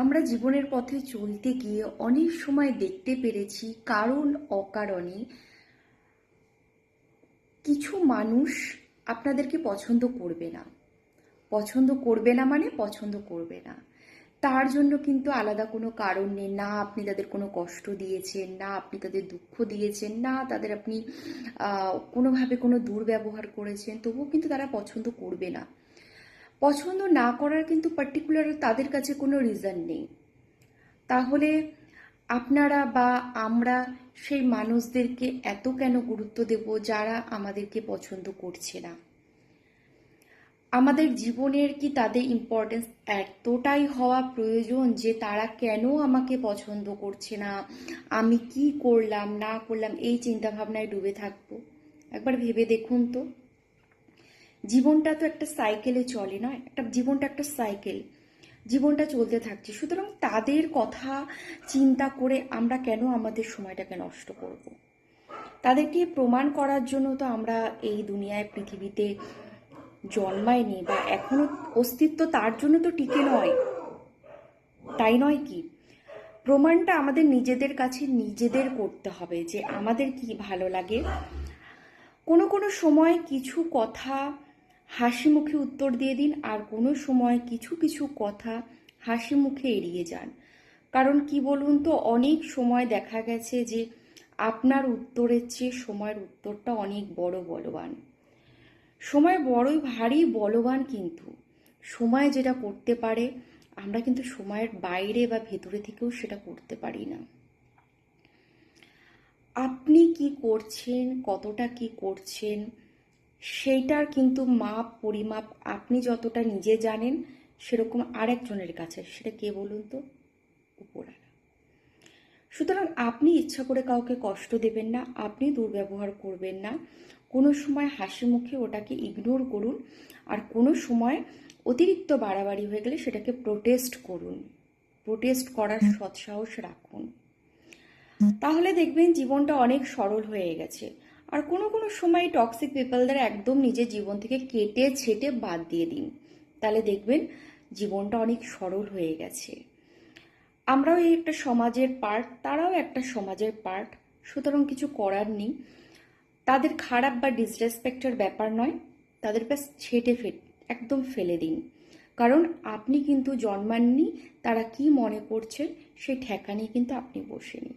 আমরা জীবনের পথে চলতে গিয়ে অনেক সময় দেখতে পেরেছি কারণ অকারণে কিছু মানুষ আপনাদেরকে পছন্দ করবে না। পছন্দ করবে না মানে পছন্দ করবে না। তার জন্য কিন্তু আলাদা কোনো কারণ নেই, না আপনি তাদের কোনো কষ্ট দিয়েছেন, না আপনি তাদের দুঃখ দিয়েছেন, না তাদের আপনি কোনোভাবে কোনো দুর্ব্যবহার করেছেন, তবুও কিন্তু তারা পছন্দ করবে না। পছন্দ না করার কিন্তু পার্টিকুলার তাদের কাছে কোনো রিজন নেই। তাহলে আপনারা বা আমরা সেই মানুষদেরকে এত কেন গুরুত্ব দেব যারা আমাদেরকে পছন্দ করছে না? আমাদের জীবনের কি তাদের ইম্পর্টেন্স এতটাই হওয়া প্রয়োজন যে তারা কেন আমাকে পছন্দ করছে না, আমি কি করলাম না করলাম এই চিন্তা ভাবনায় ডুবে থাকবো? একবার ভেবে দেখুন তো। জীবনটা তো একটা সাইকেলে চলে, না? জীবনটা একটা সাইকেল, জীবনটা চলতে থাকছে। সুতরাং তাদের কথা চিন্তা করে আমরা কেন আমাদের সময়টাকে নষ্ট করব? তাদেরকে প্রমাণ করার জন্য তো আমরা এই দুনিয়ায় পৃথিবীতে জন্মায়নি, বা এখনো অস্তিত্ব তার জন্য তো টিকে নয়, তাই নয় কি? প্রমাণটা আমাদের নিজেদের কাছে নিজেদের করতে হবে যে আমাদের কি ভালো লাগে। কোনো কোনো সময় কিছু কথা হাসি মুখে উত্তর দিয়ে দিন, আর কোনো সময় কিছু কিছু কথা হাসি মুখে এড়িয়ে যান। কারণ কি বলুন তো, অনেক সময় দেখা গেছে যে আপনার উত্তরের চেয়ে সময়ের উত্তরটা অনেক বলবান। সময় বড়ই ভারী বলবান, কিন্তু সময় যেটা করতে পারে আমরা কিন্তু সময়ের বাইরে বা ভেতরে থেকেও সেটা করতে পারি না। আপনি কি করছেন, কতটা কি করছেন, সেইটার কিন্তু মাপ পরিমাপ আপনি যতটা নিজে জানেন সেরকম আরেকজনের কাছে, সেটা কে বলুন তো? উপরওয়ালা। সুতরাং আপনি ইচ্ছা করে কাউকে কষ্ট দেবেন না, আপনি দুর্ব্যবহার করবেন না। কোনো সময় হাসি মুখে ওটাকে ইগনোর করুন, আর কোনো সময় অতিরিক্ত বাড়াবাড়ি হয়ে গেলে সেটাকে প্রোটেস্ট করুন, প্রোটেস্ট করার সৎসাহস রাখুন। তাহলে দেখবেন জীবনটা অনেক সরল হয়ে গেছে। আর কোনো কোনো সময় টক্সিক পিপলদের একদম নিজের জীবন থেকে কেটে ছেটে বাদ দিয়ে দিন, তাহলে দেখবেন জীবনটা অনেক সরল হয়ে গেছে। আমরাও এই একটা সমাজের পার্ট, তারাও একটা সমাজের পার্ট, সুতরাং কিছু করার নেই। তাদের খারাপ বা ডিসরেসপেক্টের ব্যাপার নয়, তাদের ব্যাস একদম ফেলে দিন। কারণ আপনি কিন্তু জন্মাননি, তারা কি মনে করছে সেই ঠেকা নিয়ে কিন্তু আপনি বসেনি।